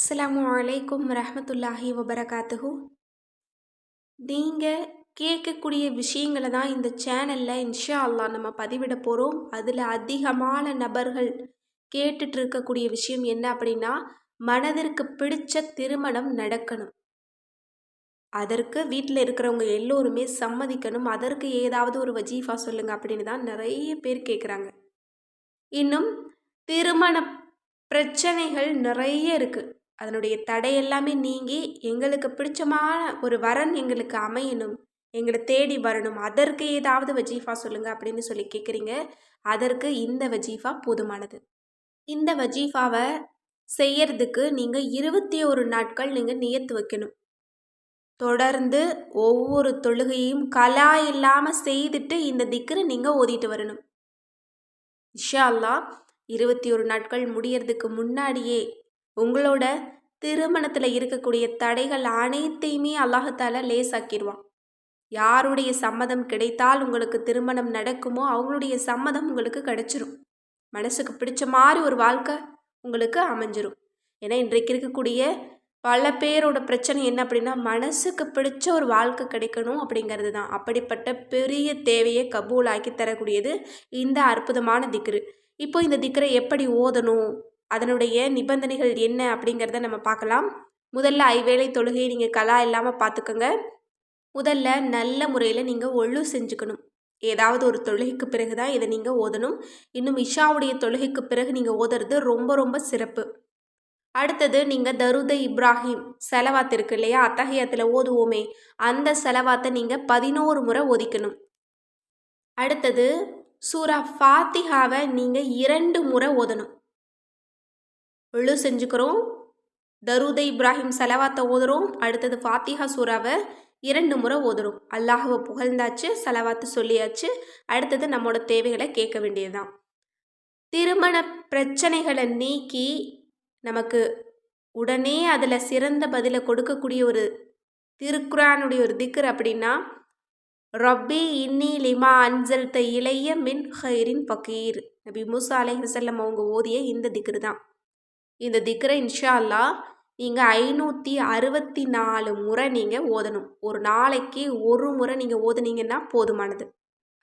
அஸ்ஸலாமு அலைக்கும் வரஹ்மத்துல்லாஹி வபரகாத்துஹு. நீங்கள் கேட்கக்கூடிய விஷயங்களை தான் இந்த சேனலில் இன்ஷா அல்லாஹ் நம்ம பதிவிட போகிறோம். அதில் அதிகமான நபர்கள் கேட்டுட்டு இருக்கக்கூடிய விஷயம் என்ன அப்படின்னா, மனதிற்கு பிடிச்ச திருமணம் நடக்கணும், அதற்கு வீட்டில் இருக்கிறவங்க எல்லோருமே சம்மதிக்கணும், அதற்கு ஏதாவது ஒரு வஜீஃபா சொல்லுங்க அப்படின்னு தான் நிறைய பேர் கேட்குறாங்க. இன்னும் திருமண பிரச்சனைகள் நிறைய இருக்குது. அதனுடைய தடை எல்லாமே நீங்கி எங்களுக்கு பிடிச்சமான ஒரு வரன் எங்களுக்கு அமையணும், எங்களை தேடி வரணும், அதற்கு ஏதாவது வஜீஃபா சொல்லுங்கள் அப்படின்னு சொல்லி கேட்குறீங்க. அதற்கு இந்த வஜீஃபா போதுமானது. இந்த வஜீஃபாவை செய்யறதுக்கு நீங்கள் 21 நாட்கள் நீங்கள் நியத்து வைக்கணும். தொடர்ந்து ஒவ்வொரு தொழுகையும் கலா இல்லாமல் செய்துட்டு இந்த திக்ரை நீங்கள் ஓதிட்டு வரணும். இன்ஷா அல்லாஹ் 21 நாட்கள் முடியறதுக்கு முன்னாடியே உங்களோட திருமணத்தில் இருக்கக்கூடிய தடைகள் அனைத்தையுமே அல்லாஹால லேசாக்கிடுவான். யாருடைய சம்மதம் கிடைத்தால் உங்களுக்கு திருமணம் நடக்குமோ அவங்களுடைய சம்மதம் உங்களுக்கு கிடைச்சிரும். மனசுக்கு பிடிச்ச மாதிரி ஒரு வாழ்க்கை உங்களுக்கு அமைஞ்சிரும். ஏன்னா இன்றைக்கு இருக்கக்கூடிய பல பேரோட பிரச்சனை என்ன அப்படின்னா, மனசுக்கு பிடிச்ச ஒரு வாழ்க்கை கிடைக்கணும் அப்படிங்கிறது தான். அப்படிப்பட்ட பெரிய தேவையை கபூலாக்கி தரக்கூடியது இந்த அற்புதமான திக்ரு. இப்போ இந்த திக்ரை எப்படி ஓதணும், அதனுடைய நிபந்தனைகள் என்ன அப்படிங்கிறத நம்ம பார்க்கலாம். முதல்ல ஐவேளை தொழுகையை நீங்கள் கலா இல்லாமல் பார்த்துக்கோங்க. முதல்ல நல்ல முறையில் நீங்கள் ஒழு செஞ்சுக்கணும். ஏதாவது ஒரு தொழுகைக்கு பிறகு தான் இதை நீங்கள் ஓதணும். இன்னும் இஷாவுடைய தொழுகைக்கு பிறகு நீங்கள் ஓதுறது ரொம்ப ரொம்ப சிறப்பு. அடுத்தது நீங்கள் தருத இப்ராஹிம் செலவாத் இருக்கு இல்லையா, அத்தஹியத்தில் ஓதுவோமே, அந்த செலவாத்தை நீங்கள் 11 முறை ஓதிக்கணும். அடுத்தது சூரா ஃபாத்திஹாவை நீங்கள் 2 முறை ஓதணும். ஒழு செஞ்சுக்கிறோம், தருத இப்ராஹிம் செலவாத்தை ஓதுறோம், அடுத்தது ஃபாத்திஹா சூறாவை 2 முறை ஓதுறோம். அல்லாஹ்வை புகழ்ந்தாச்சு, செலவாத்து சொல்லியாச்சு. அடுத்தது நம்மளோட தேவைகளை கேட்க வேண்டியதுதான். திருமண பிரச்சனைகளை நீக்கி நமக்கு உடனே அதில் சிறந்த பதிலை கொடுக்கக்கூடிய ஒரு திருக்குரானுடைய ஒரு திக்ர் அப்படின்னா, ரப்பி இன்னி லிமா அன்சல்த இளைய மின் ஹைரின் ஃபகீர், நபி மூசா அலைஹி வஸல்லம் அவங்க ஓதிய இந்த திக்ரு தான். இந்த திக்ரை இன்ஷா அல்லாஹ் நீங்கள் 564 முறை நீங்கள் ஓதணும். ஒரு நாளைக்கு ஒரு முறை நீங்கள் ஓதுனீங்கன்னா போதுமானது.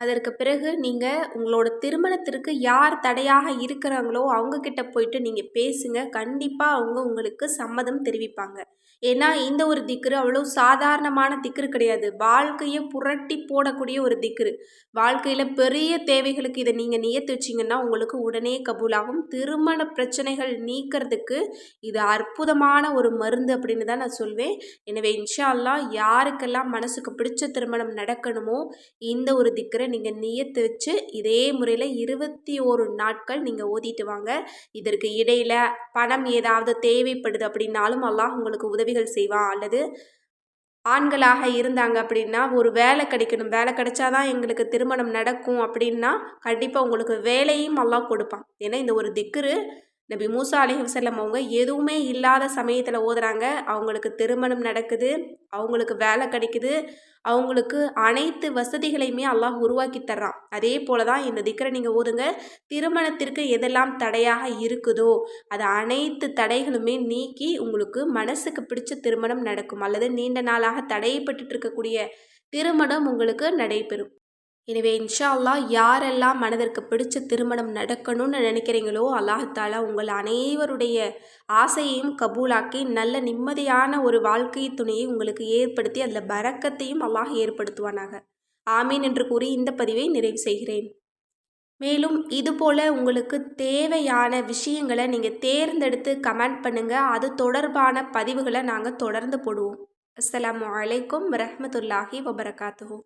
அதற்கு பிறகு நீங்கள் உங்களோட திருமணத்திற்கு யார் தடையாக இருக்கிறாங்களோ அவங்கக்கிட்ட போயிட்டு நீங்கள் பேசுங்க. கண்டிப்பாக அவங்க உங்களுக்கு சம்மதம் தெரிவிப்பாங்க. ஏன்னா இந்த ஒரு திக்ரு அவ்வளோ சாதாரணமான திக்ரு கிடையாது. வாழ்க்கையை புரட்டி போடக்கூடிய ஒரு திக்ரு. வாழ்க்கையில் பெரிய தேவைகளுக்கு இதை நீங்கள் நியத்து வச்சிங்கன்னா உங்களுக்கு உடனே கபூலாகும். திருமண பிரச்சனைகள் நீக்கிறதுக்கு இது அற்புதமான ஒரு மருந்து அப்படின்னு தான் நான் சொல்வேன். எனவே இன்ஷா அல்லாஹ் யாருக்கெல்லாம் மனசுக்கு பிடிச்ச திருமணம் நடக்கணுமோ இந்த ஒரு திக்ரை நீங்கள் நியத்து வச்சு இதே முறையில் 21 நாட்கள் நீங்கள் ஓதிட்டு வாங்க. இதற்கு இடையில் பணம் ஏதாவது தேவைப்படுது அப்படின்னாலும் அல்லாஹ் உங்களுக்கு உதவிகள் செய்வான். அல்லது ஆண்களாக இருந்தாங்க அப்படின்னா ஒரு வேலை கிடைக்கணும், வேலை கிடைச்சாதான் எங்களுக்கு திருமணம் நடக்கும் அப்படின்னா கண்டிப்பாக உங்களுக்கு வேலையும் அல்லாஹ் கொடுப்பான். ஏன்னா இந்த ஒரு திக்ரு நபி மூசா அலைஹி வஸல்லம் அவங்க எதுவுமே இல்லாத சமயத்தில் ஓதுறாங்க. அவங்களுக்கு திருமணம் நடக்குது, அவங்களுக்கு வேலை கிடைக்குது, அவங்களுக்கு அனைத்து வசதிகளையுமே அல்லாஹ் உருவாக்கி தர்றான். அதே போல தான் இந்த திக்ரை நீங்கள் ஓதுங்க. திருமணத்திற்கு எதெல்லாம் தடையாக இருக்குதோ அது அனைத்து தடைகளுமே நீக்கி உங்களுக்கு மனசுக்கு பிடிச்ச திருமணம் நடக்கும். அல்லது நீண்ட நாளாக தடைப்பட்டு இருக்கக்கூடிய திருமணம் உங்களுக்கு நடைபெறும். எனவே இன்ஷா அல்லாஹ் யாரெல்லாம் மனதிற்கு பிடிச்ச திருமணம் நடக்கணும்னு நினைக்கிறீங்களோ அல்லாஹ் தாலா உங்கள் அனைவருடைய ஆசையையும் கபூலாக்கி நல்ல நிம்மதியான ஒரு வாழ்க்கை துணையை உங்களுக்கு ஏற்படுத்தி அதில் பரக்கத்தையும் அல்லாஹ் ஏற்படுத்துவானாக. ஆமீன் என்று கூறி இந்த பதிவை நிறைவு செய்கிறேன். மேலும் இதுபோல் உங்களுக்கு தேவையான விஷயங்களை நீங்கள் தேர்ந்தெடுத்து கமெண்ட் பண்ணுங்கள். அது தொடர்பான பதிவுகளை நாங்கள் தொடர்ந்து போடுவோம். அஸ்ஸலாமு அலைக்கும் வரஹ்மத்துல்லாஹி வபரகாத்துஹு.